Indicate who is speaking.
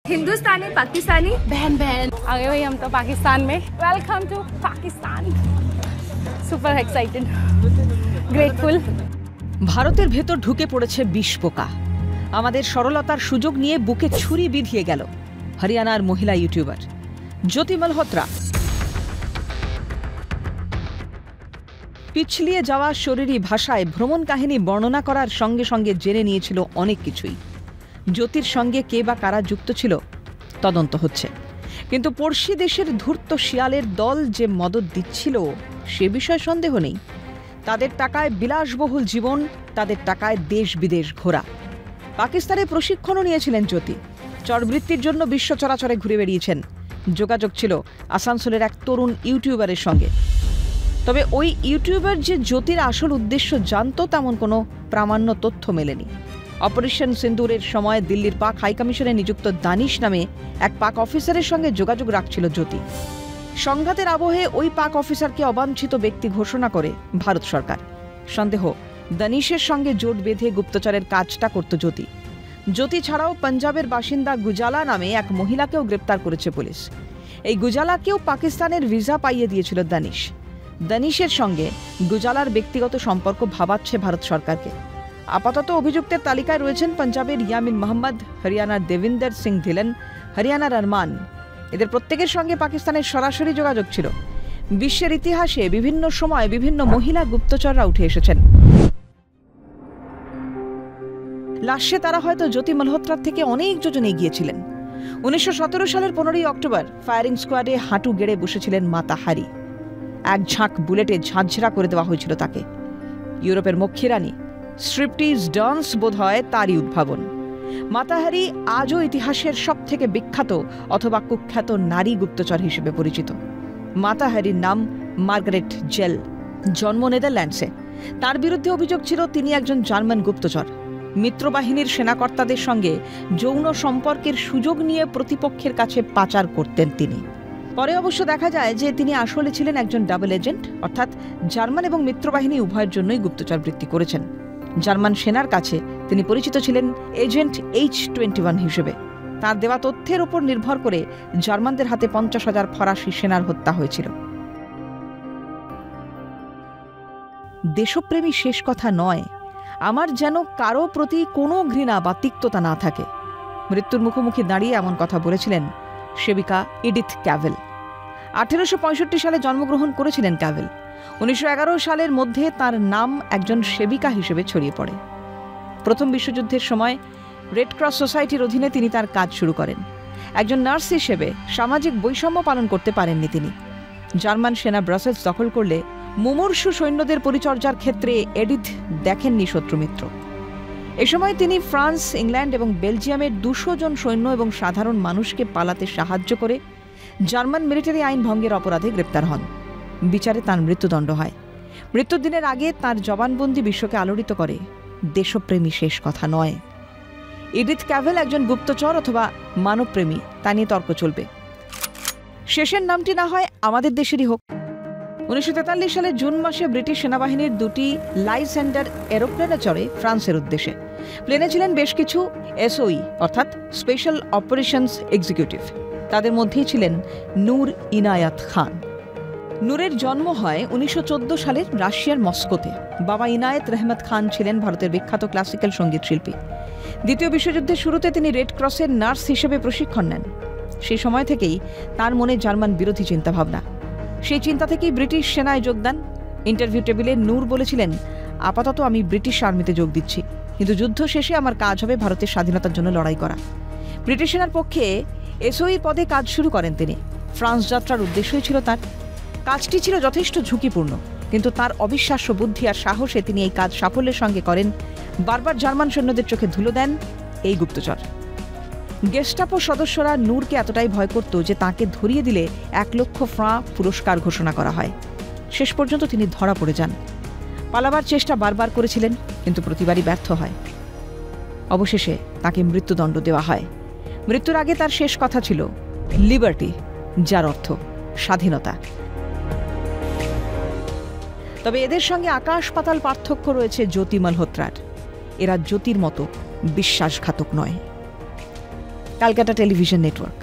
Speaker 1: हिंदुस्तानी पाकिस्तानी
Speaker 2: बहन बहन आ गए भाई हम तो पाकिस्तान में। Welcome to Pakistan. Super excited, grateful.
Speaker 3: ভারতের ভেতর ঢুকে পড়েছে বিষ পোকা। আমাদের সরলতার সুযোগ নিয়ে বুকে ছুরি বিধিয়ে গেল হরিয়ানার মহিলা ইউটিউবার জ্যোতি মালহোত্রা। পিছলিয়ে যাওয়া শরীরী ভাষায় ভ্রমণ কাহিনী বর্ণনা করার সঙ্গে সঙ্গে জেনে নিয়েছিল অনেক কিছুই। জ্যোতির সঙ্গে কে বা কারা যুক্ত ছিল তদন্ত হচ্ছে, কিন্তু পড়শি দেশের ধূর্ত শিয়ালের দল যে মদত দিচ্ছিল সে বিষয়ে সন্দেহ নেই। তাদের টাকায় বিলাসবহুল জীবন, তাদের টাকায় দেশ বিদেশ ঘোরা। পাকিস্তানে প্রশিক্ষণও নিয়েছিলেন জ্যোতি। চরবৃত্তির জন্য বিশ্ব চরাচরে ঘুরে বেরিয়েছেন। যোগাযোগ ছিল আসানসোলের এক তরুণ ইউটিউবারের সঙ্গে। তবে ওই ইউটিউবার যে জ্যোতির আসল উদ্দেশ্য জানত তেমন কোনো প্রামাণ্য তথ্য মেলেনি। অপারেশন সিন্দুরের সময় দিল্লির পাক হাইকমিশনে নিযুক্ত দানিশ নামে এক পাক অফিসারের সঙ্গে যোগাযোগ রাখছিল জ্যোতি। সংঘাতের আবহে ওই পাক অফিসারকে অবাঞ্ছিত ব্যক্তি ঘোষণা করে ভারত সরকার। সন্দেহ, দানিশের সঙ্গে জোট বেঁধে গুপ্তচরের কাজটা করত জ্যোতি। জ্যোতি ছাড়াও পাঞ্জাবের বাসিন্দা গুজালা নামে এক মহিলাকেও গ্রেপ্তার করেছে পুলিশ। এই গুজালাকেও পাকিস্তানের ভিসা পাইয়ে দিয়েছিল দানিশ। দানিশের সঙ্গে গুজালার ব্যক্তিগত সম্পর্ক ভাবাচ্ছে ভারত সরকারকে। আপাতত অভিযুক্তের তালিকায় রয়েছেন পাঞ্জাবের ইয়ামিন মোহাম্মদ, হরিয়ানার দেবিন্দর সিং ধিলন, হরিয়ানার আরমান। এদের প্রত্যেকের সঙ্গে পাকিস্তানের সরাসরি যোগাযোগ ছিল। বিশ্বের ইতিহাসে বিভিন্ন সময় বিভিন্ন মহিলা গুপ্তচররা উঠে এসেছেন। লাস্যে তারা হয়তো জ্যোতি মালহোত্রার থেকে অনেক যোজন এগিয়েছিলেন। 1917 সালের 15ই অক্টোবর ফায়ারিং স্কোয়াডে হাঁটু গেড়ে বসেছিলেন মাতা হারি। এক ঝাঁক বুলেটে ঝাঁঝরা করে দেওয়া হয়েছিল তাকে। ইউরোপের মক্ষীরানী, স্ট্রিপটিজ ডান্স বোধ হয় তারই উদ্ভাবন। মাতাহারি আজও ইতিহাসের সবথেকে বিখ্যাত অথবা কুখ্যাত নারী গুপ্তচর হিসেবে পরিচিত। মাতাহারির নাম মার্গারেট জেল, জন্ম নেদারল্যান্ডসে। তার বিরুদ্ধে অভিযোগ ছিল তিনি একজন জার্মান গুপ্তচর। মিত্রবাহিনীর সেনাকর্তাদের সঙ্গে যৌন সম্পর্কের সুযোগ নিয়ে প্রতিপক্ষের কাছে পাচার করতেন তিনি। পরে অবশ্য দেখা যায় যে তিনি আসলে ছিলেন একজন ডাবল এজেন্ট, অর্থাৎ জার্মান এবং মিত্রবাহিনী উভয়ের জন্যই গুপ্তচর বৃত্তি করেছেন। জার্মান সেনার কাছে তিনি পরিচিত ছিলেন এজেন্ট H-21 হিসেবে। তার দেওয়া তথ্যের উপর নির্ভর করে জার্মানদের হাতে 50,000 ফরাসি সেনার হত্যা হয়েছিল। দেশপ্রেমী শেষ কথা নয়, আমার যেন কারো প্রতি কোনো ঘৃণা বা তিক্ততা না থাকে। মৃত্যুর মুখোমুখি দাঁড়িয়ে এমন কথা বলেছিলেন সেবিকা এডিথ ক্যাভেল। 1865 সালে জন্মগ্রহণ করেছিলেন ক্যাভেল। 1911 সালের মধ্যে তার নাম একজন সেবিকা হিসেবে ছড়িয়ে পড়ে। প্রথম বিশ্বযুদ্ধের সময় রেড ক্রস সোসাইটির অধীনে তিনি তার কাজ শুরু করেন। একজন নার্স হিসেবে সামাজিক বৈষম্য পালন করতে পারেননি তিনি। জার্মান সেনা ব্রাসেলস দখল করলে মুমূর্ষু সৈন্যদের পরিচর্যার ক্ষেত্রে এডিথ দেখেননি শত্রুমিত্র। এ সময় তিনি ফ্রান্স, ইংল্যান্ড এবং বেলজিয়ামের 200 জন সৈন্য এবং সাধারণ মানুষকে পালাতে সাহায্য করে জার্মান মিলিটারি আইন ভঙ্গের অপরাধে গ্রেপ্তার হন। বিচারে তার মৃত্যুদণ্ড হয়। মৃত্যুর দিনের আগে তার জবানবন্দি বিশ্বকে আলোড়িত করে, দেশপ্রেমী শেষ কথা নয়। এডিথ ক্যাভেল একজন গুপ্তচর অথবা মানবপ্রেমী তা নিয়ে তর্ক চলবে। শেষের নামটি না হয় আমাদের দেশেরই হোক। 1943 সালের জুন মাসে ব্রিটিশ সেনাবাহিনীর 2টি লাইসেন্ডার এরোপ্লেনে চড়ে ফ্রান্সের উদ্দেশ্যে। প্লেনে ছিলেন বেশ কিছু SOE অর্থাৎ স্পেশাল অপারেশনস এক্সিকিউটিভ। তাদের মধ্যেই ছিলেন নূর ইনায়াত খান। নূরের জন্ম হয় 1914 সালের রাশিয়ার মস্কোতে। বাবা ইনায়েত রহমত খান ছিলেন ভারতের বিখ্যাত ক্লাসিক্যাল সঙ্গীত শিল্পী। দ্বিতীয় বিশ্বযুদ্ধের শুরুতে তিনি রেড ক্রসের নার্স হিসেবে প্রশিক্ষণ নেন। সেই সময় থেকেই তার মনে জার্মান বিরোধী চিন্তাভাবনা। সেই চিন্তা থেকেই ব্রিটিশ সেনায় যোগদান। ইন্টারভিউ টেবিলে নূর বলেছিলেন, আপাতত আমি ব্রিটিশ আর্মিতে যোগ দিচ্ছি, কিন্তু যুদ্ধ শেষে আমার কাজ হবে ভারতের স্বাধীনতার জন্য লড়াই করা। ব্রিটিশ সেনার পক্ষে SOE পদে কাজ শুরু করেন তিনি। ফ্রান্স যাত্রার উদ্দেশ্যই ছিল তার। কাজটি ছিল যথেষ্ট ঝুঁকিপূর্ণ, কিন্তু তার অবিশ্বাস্য বুদ্ধি আর সাহসে তিনি এই কাজ সাফল্যের সঙ্গে করেন। বারবার জার্মান সৈন্যদের চোখে ধুলো দেন এই গুপ্তচর। গেস্টাপো সদস্যরা নূরকে এতটাই ভয় করত যে তাকে ধরিয়ে দিলে 1 লক্ষ ফ্রাঁ পুরস্কার ঘোষণা করা হয়। শেষ পর্যন্ত তিনি ধরা পড়ে যান। পালাবার চেষ্টা বারবার করেছিলেন, কিন্তু প্রতিবারই ব্যর্থ হয়। অবশেষে তাকে মৃত্যুদণ্ড দেওয়া হয়। মৃত্যুর আগে তার শেষ কথা ছিল লিবার্টি, যার অর্থ স্বাধীনতা। তবে এদের সঙ্গে আকাশ পাতাল পার্থক্য রয়েছে জ্যোতি মালহোত্রার। এরা জ্যোতির মতো বিশ্বাসঘাতক নয়। Calcutta television network.